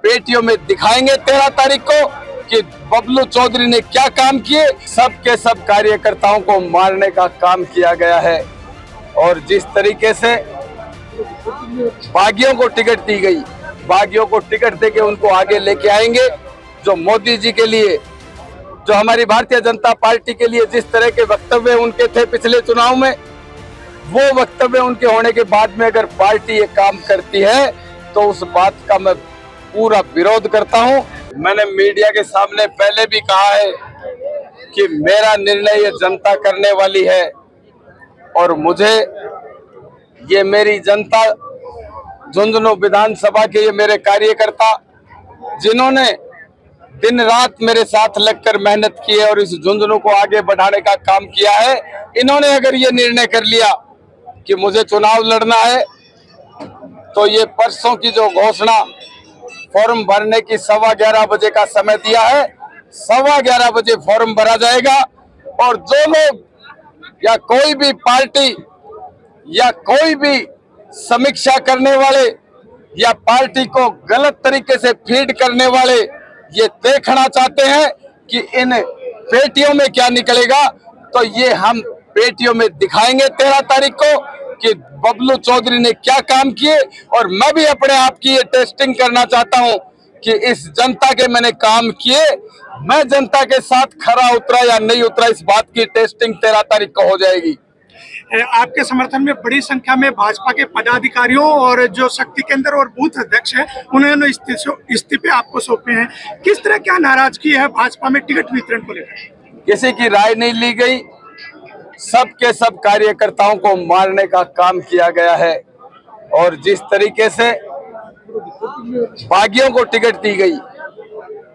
पेटियों में दिखाएंगे 13 तारीख को कि बबलू चौधरी ने क्या काम किए। सब के सब कार्यकर्ताओं को मारने का काम किया गया है और जिस तरीके से बागियों को टिकट दी गई, बागियों को टिकट देके उनको आगे लेके आएंगे। जो मोदी जी के लिए, जो हमारी भारतीय जनता पार्टी के लिए जिस तरह के वक्तव्य उनके थे पिछले चुनाव में, वो वक्तव्य उनके होने के बाद में अगर पार्टी ये काम करती है तो उस बात का मैं पूरा विरोध करता हूं। मैंने मीडिया के सामने पहले भी कहा है कि मेरा निर्णय ये जनता करने वाली है और मुझे ये मेरी जनता, झुंझुनू विधानसभा के ये मेरे कार्यकर्ता जिन्होंने दिन रात मेरे साथ लगकर मेहनत की है और इस झुंझुनू को आगे बढ़ाने का काम किया है, इन्होंने अगर ये निर्णय कर लिया कि मुझे चुनाव लड़ना है तो ये परसों की जो घोषणा फॉर्म भरने की 11:15 बजे का समय दिया है, 11:15 बजे फॉर्म भरा जाएगा और जो लोग या कोई भी पार्टी या कोई भी समीक्षा करने वाले या पार्टी को गलत तरीके से फीड करने वाले ये देखना चाहते हैं कि इन पेटियों में क्या निकलेगा, तो ये हम पेटियों में दिखाएंगे 13 तारीख को कि बबलू चौधरी ने क्या काम किए। और मैं भी अपने आप की ये टेस्टिंग करना चाहता हूं कि इस जनता के मैंने काम किए, मैं जनता के साथ खरा उतरा या नहीं उतरा, इस बात की टेस्टिंग 13 तारीख को हो जाएगी। आपके समर्थन में बड़ी संख्या में भाजपा के पदाधिकारियों और जो शक्ति केंद्र और बूथ अध्यक्ष हैं उन्होंने इस्तीफे आपको सौंपे हैं। किस तरह क्या नाराजगी है भाजपा में टिकट वितरण को लेकर? किसी की राय नहीं ली गई, सब के सब कार्यकर्ताओं को मारने का काम किया गया है और जिस तरीके से बागियों को टिकट दी गई,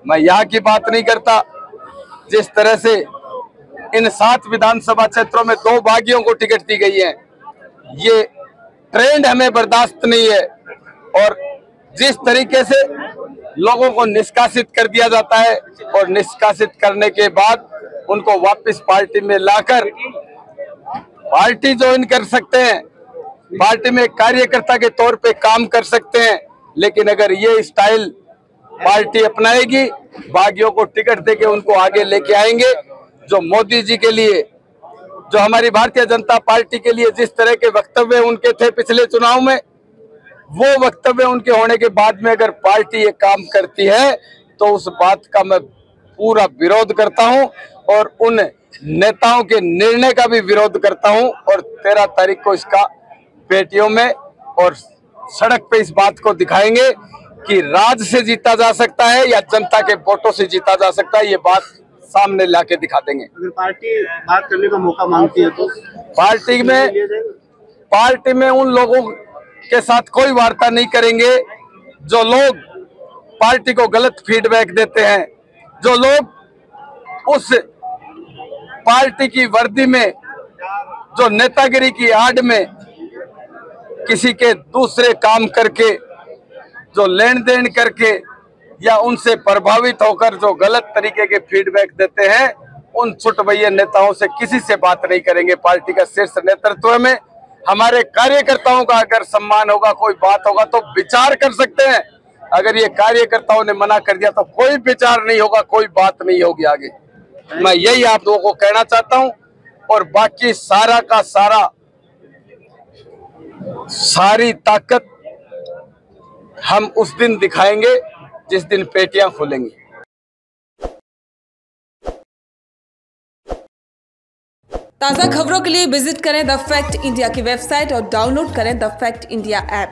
मैं यहाँ की बात नहीं करता, जिस तरह से इन 7 विधानसभा क्षेत्रों में 2 बागियों को टिकट दी गई है, ये ट्रेंड हमें बर्दाश्त नहीं है। और जिस तरीके से लोगों को निष्कासित कर दिया जाता है और निष्कासित करने के बाद उनको वापस पार्टी में लाकर पार्टी ज्वाइन कर सकते हैं, पार्टी में कार्यकर्ता के तौर पे काम कर सकते हैं, लेकिन अगर ये स्टाइल पार्टी अपनाएगी, बागियों को टिकट देके उनको आगे लेके आएंगे। जो मोदी जी के लिए, जो हमारी भारतीय जनता पार्टी के लिए जिस तरह के वक्तव्य उनके थे पिछले चुनाव में, वो वक्तव्य उनके होने के बाद में अगर पार्टी ये काम करती है तो उस बात का मैं पूरा विरोध करता हूं और उन नेताओं के निर्णय का भी विरोध करता हूं। और 13 तारीख को इसका पेटियों में और सड़क पे इस बात को दिखाएंगे कि राज से जीता जा सकता है या जनता के वोटों से जीता जा सकता है, ये बात सामने लाके दिखा देंगे। अगर पार्टी बात करने का मौका मांगती है तो पार्टी में उन लोगों के साथ कोई वार्ता नहीं करेंगे जो लोग पार्टी को गलत फीडबैक देते हैं, जो लोग उस पार्टी की वर्दी में, जो नेतागिरी की आड़ में किसी के दूसरे काम करके, जो लेन देन करके या उनसे प्रभावित होकर जो गलत तरीके के फीडबैक देते हैं, उन छुटभैया नेताओं से किसी से बात नहीं करेंगे। पार्टी का शीर्ष नेतृत्व में हमारे कार्यकर्ताओं का अगर सम्मान होगा, कोई बात होगा तो विचार कर सकते हैं। अगर ये कार्यकर्ताओं ने मना कर दिया तो कोई विचार नहीं होगा, कोई बात नहीं होगी आगे। मैं यही आप लोगों को कहना चाहता हूं और बाकी सारा का सारा, सारी ताकत हम उस दिन दिखाएंगे जिस दिन पेटियां खुलेंगी। ताज़ा खबरों के लिए विजिट करें द फैक्ट इंडिया की वेबसाइट और डाउनलोड करें द फैक्ट इंडिया ऐप।